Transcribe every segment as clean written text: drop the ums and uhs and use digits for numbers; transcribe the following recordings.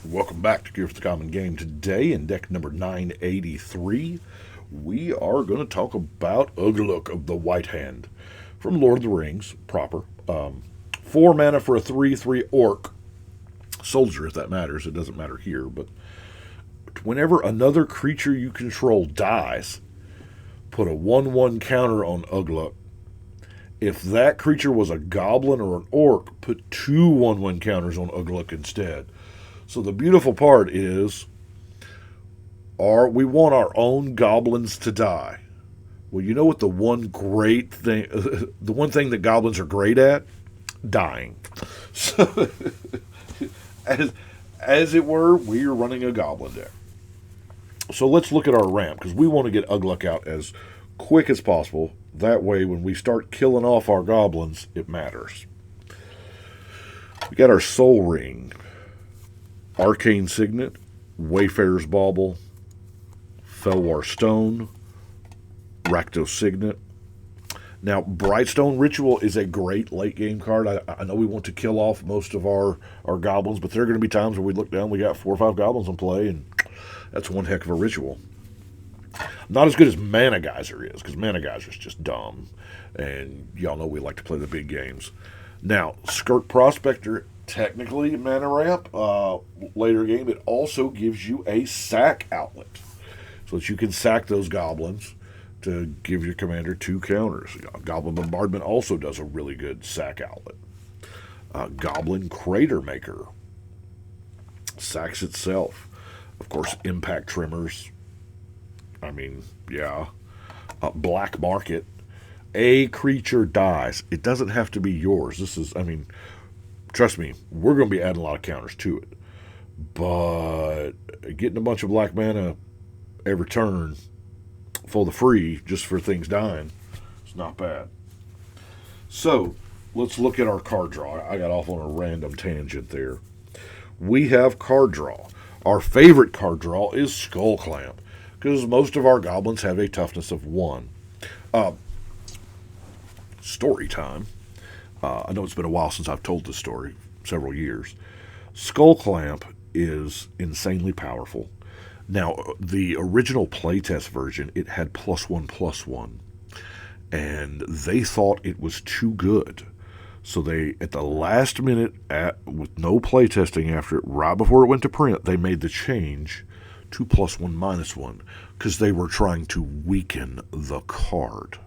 Welcome back to Gear for the Common Game. Today, in deck number 983, we are going to talk about Ugluk of the White Hand from Lord of the Rings, proper. 4 mana for a 3/3 orc. Soldier, if that matters. It doesn't matter here, but whenever another creature you control dies, put a 1/1 counter on Ugluk. If that creature was a goblin or an orc, put 2 1/1 counters on Ugluk instead. So the beautiful part is, we want our own goblins to die. Well, you know what the one great thing, the one thing that goblins are great at? Dying. So, as it were, we are running a goblin deck. So let's look at our ramp, because we want to get Ugluk out as quick as possible. That way, when we start killing off our goblins, it matters. We got our Soul Ring. Arcane Signet, Wayfarer's Bauble, Felwar Stone, Rakdos Signet. Now, Brightstone Ritual is a great late-game card. I know we want to kill off most of our goblins, but there are going to be times where we look down, we got 4 or 5 goblins in play, and that's one heck of a ritual. Not as good as Mana Geyser is, because Mana Geyser is just dumb, and y'all know we like to play the big games. Now, Skirt Prospector, technically mana ramp, later game, it also gives you a sack outlet, so that you can sack those goblins to give your commander 2 counters. Goblin Bombardment also does a really good sack outlet. Goblin Crater Maker sacks itself. Of course, Impact Trimmers. I mean, yeah. Black Market. A creature dies. It doesn't have to be yours. This is, trust me, we're going to be adding a lot of counters to it. But getting a bunch of black mana every turn for the free, just for things dying, it's not bad. So, let's look at our card draw. I got off on a random tangent there. We have card draw. Our favorite card draw is Skull Clamp, because most of our goblins have a toughness of 1. Story time. I know it's been a while since I've told this story, several years. Skull Clamp is insanely powerful. Now, the original playtest version, it had +1/+1, and they thought it was too good. So they, at the last minute, with no playtesting after it, right before it went to print, they made the change to +1/-1, because they were trying to weaken the card.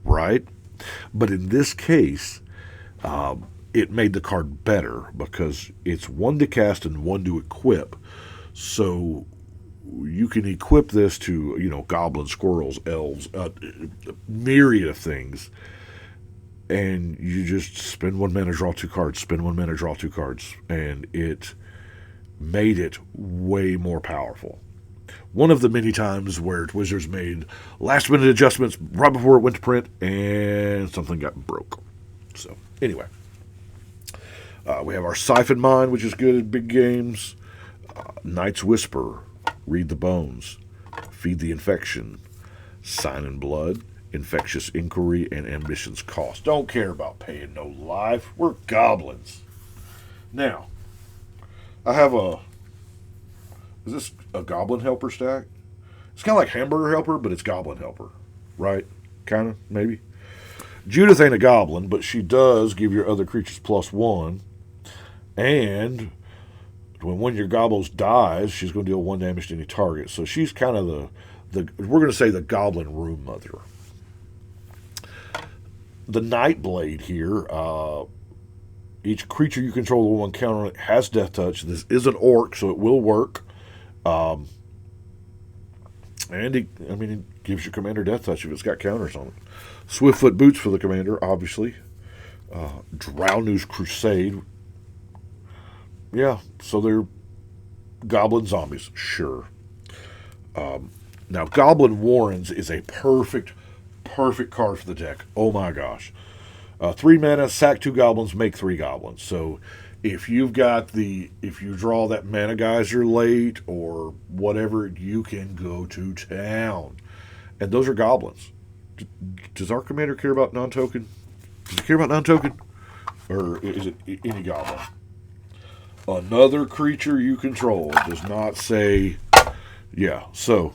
Right? But in this case, it made the card better, because it's 1 to cast and 1 to equip. So you can equip this to, goblins, squirrels, elves, a myriad of things. And you just spend 1 mana, draw 2 cards, spend 1 mana, draw 2 cards. And it made it way more powerful. One of the many times where Wizards made last-minute adjustments right before it went to print, and something got broke. So, anyway. We have our Siphon Mine, which is good at big games. Night's Whisper, Read the Bones, Feed the Infection, Sign in Blood, Infectious Inquiry, and Ambition's Cost. Don't care about paying no life. We're goblins. Now, I have is this a Goblin Helper stack? It's kind of like Hamburger Helper, but it's Goblin Helper. Right? Kind of, maybe. Judith ain't a goblin, but she does give your other creatures +1. And when one of your goblins dies, she's going to deal 1 damage to any target. So she's kind of we're going to say the Goblin Room Mother. The Nightblade here, each creature you control with 1 counter on it has Death Touch. This is an orc, so it will work. And it gives your commander Death Touch if it's got counters on it. Swiftfoot Boots for the commander, obviously. Drownew's Crusade. Yeah, so they're goblin zombies, sure. Now, Goblin Warrens is a perfect card for the deck. Oh my gosh. 3 mana, sack 2 goblins, make 3 goblins. So if you draw that Mana Geyser late or whatever, you can go to town. And those are goblins. Does our commander care about non-token? Does he care about non-token? Or is it any goblin? Another creature you control does not say, yeah, so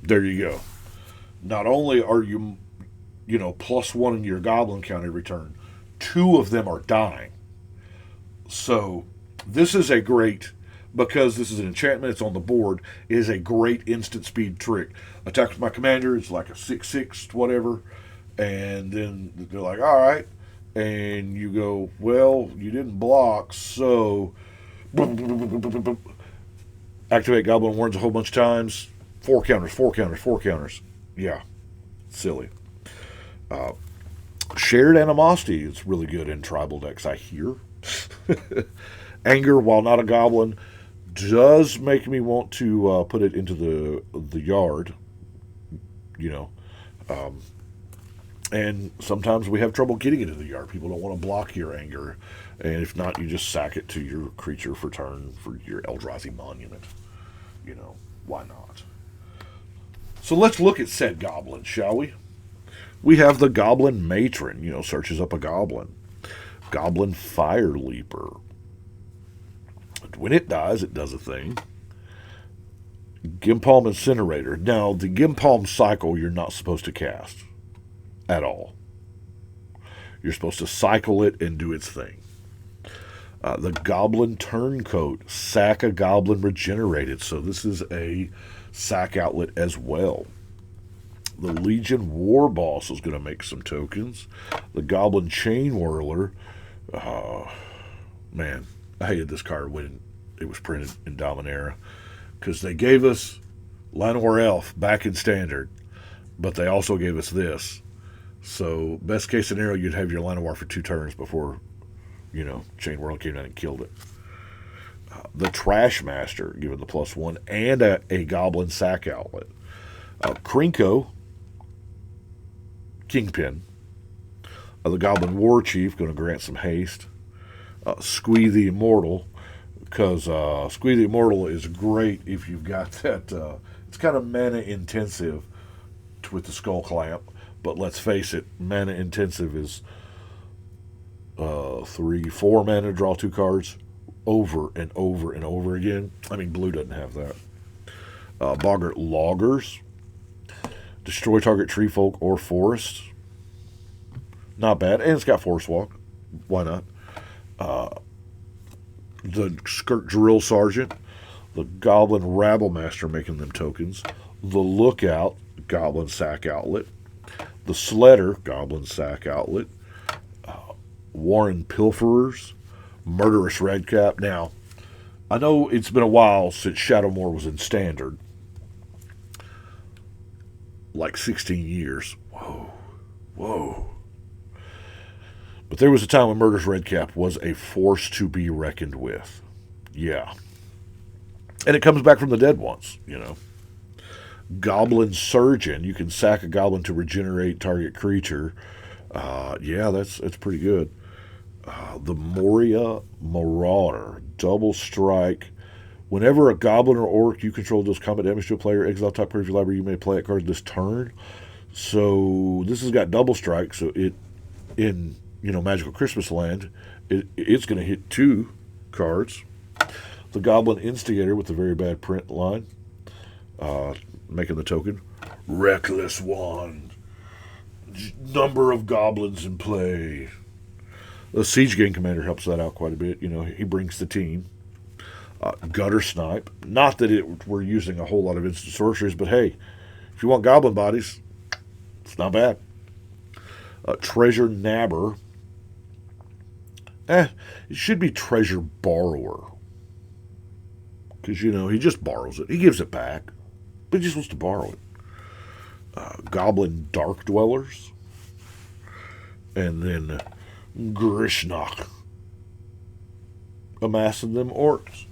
there you go. Not only are you, +1 in your goblin count every turn, 2 of them are dying. So this is a great, because this is an enchantment, it's on the board, it is a great instant speed trick. Attack with my commander, it's like a 6/6, whatever, and then they're like, all right, and you go, well, you didn't block, so activate Goblin Warrens a whole bunch of times. 4 counters, 4 counters, 4 counters. Yeah, silly. Shared Animosity is really good in tribal decks, I hear. Anger, while not a goblin, does make me want to put it into the yard. And sometimes we have trouble getting it in the yard. People don't want to block your anger. And if not, you just sack it to your creature for turn for your Eldrazi Monument. Why not? So let's look at said goblin, shall we? We have the Goblin Matron, searches up a goblin. Goblin Fire Leaper. When it dies, it does a thing. Gimpalm Incinerator. Now, the Gimpalm cycle you're not supposed to cast at all. You're supposed to cycle it and do its thing. The Goblin Turncoat. Sack a goblin regenerated. So this is a sack outlet as well. The Legion War Boss is going to make some tokens. The Goblin Chain Whirler. Man, I hated this card when it was printed in Dominaria, because they gave us Llanowar Elf back in Standard, but they also gave us this. So, best case scenario, you'd have your Llanowar for 2 turns before, Chain Whirler came down and killed it. The Trash Master, given the +1, and a Goblin Sack Outlet. Krinko, Kingpin. The Goblin Warchief, going to grant some haste. Squee the Immortal, because Squee the Immortal is great if you've got that. It's kind of mana intensive with the Skull Clamp, but let's face it, mana intensive is 3-4 mana, draw 2 cards over and over and over again. I mean, blue doesn't have that. Boggart Loggers. Destroy target tree folk or forest. Not bad. And it's got Forest Walk. Why not? The Skirk Drill Sergeant. The Goblin Rabble Master making them tokens. The Lookout, Goblin Sack Outlet. The Sledder, Goblin Sack Outlet. Warren Pilferers. Murderous Redcap. Now, I know it's been a while since Shadowmoor was in Standard. Like 16 years. Whoa. But there was a time when Murderous Redcap was a force to be reckoned with. Yeah. And it comes back from the dead once, Goblin Surgeon. You can sack a goblin to regenerate target creature. Yeah, that's pretty good. The Moria Marauder. Double strike. Whenever a goblin or orc you control does combat damage to a player, exile top card of your library, you may play that card this turn. So this has got double strike, so it in Magical Christmas Land, it's going to hit 2 cards. The Goblin Instigator with the very bad print line, making the token. Reckless Wand. Number of goblins in play. The Siege Gang Commander helps that out quite a bit. He brings the team. Gutter Snipe. Not that we're using a whole lot of instant sorceries, but hey, if you want goblin bodies, it's not bad. Treasure Nabber. It should be Treasure Borrower. Because, he just borrows it. He gives it back, but he just wants to borrow it. Goblin Dark Dwellers. And then Grishnock. Amassing them orcs.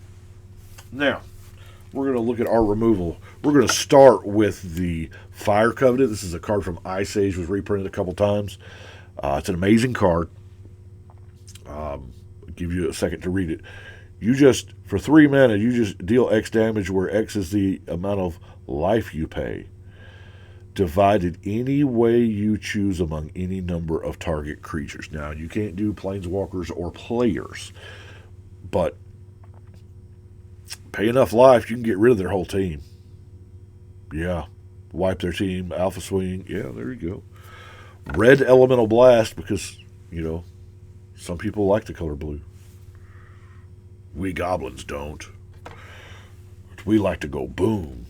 Now, we're going to look at our removal. We're going to start with the Fire Covenant. This is a card from Ice Age. Was reprinted a couple times. It's an amazing card. I'll give you a second to read it. For 3 mana, you just deal X damage, where X is the amount of life you pay, divided any way you choose among any number of target creatures. Now, you can't do planeswalkers or players, but Pay enough life, you can get rid of their whole team. Yeah. Wipe their team, alpha swing. Yeah, there you go. Red elemental blast because, some people like the color blue. We goblins don't. We like to go boom.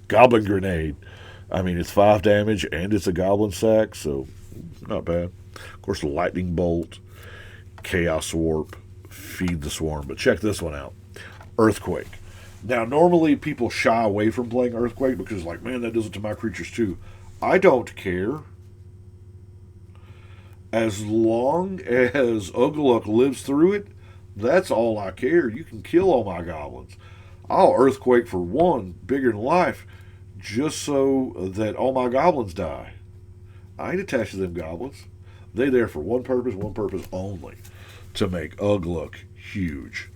Goblin grenade. I mean, it's 5 damage and it's a goblin sack, so not bad. Of course, lightning bolt, chaos warp, feed the swarm. But check this one out. Earthquake. Now, normally people shy away from playing Earthquake because, man, that does it to my creatures too. I don't care. As long as Ugluk lives through it, that's all I care. You can kill all my goblins. I'll Earthquake for one, bigger than life, just so that all my goblins die. I ain't attached to them goblins. They're there for one purpose only, to make Ugluk huge.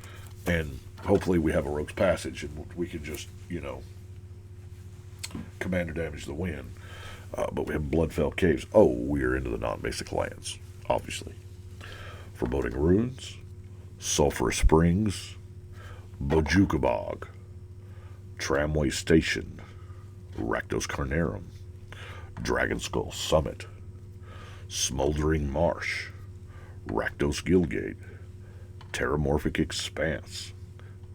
And hopefully we have a Rogue's Passage and we can just, commander damage the win. But we have Bloodfell Caves. Oh, we're into the non-basic lands, obviously. Foreboding Ruins, Sulphurous Springs, Bojuka Bog, Tramway Station, Rakdos Carnarum, Dragon Skull Summit, Smoldering Marsh, Rakdos Guildgate, Terramorphic Expanse,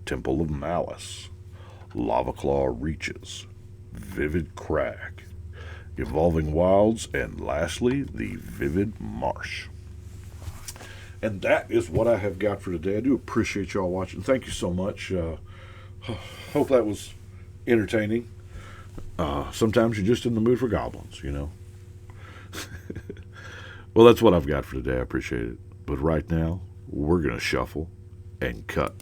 Temple of Malice, Lava Claw Reaches, Vivid Crag, Evolving Wilds, and lastly, the Vivid Marsh. And that is what I have got for today. I do appreciate y'all watching. Thank you so much. Hope that was entertaining. Sometimes you're just in the mood for goblins, Well, that's what I've got for today. I appreciate it. But right now, we're going to shuffle and cut.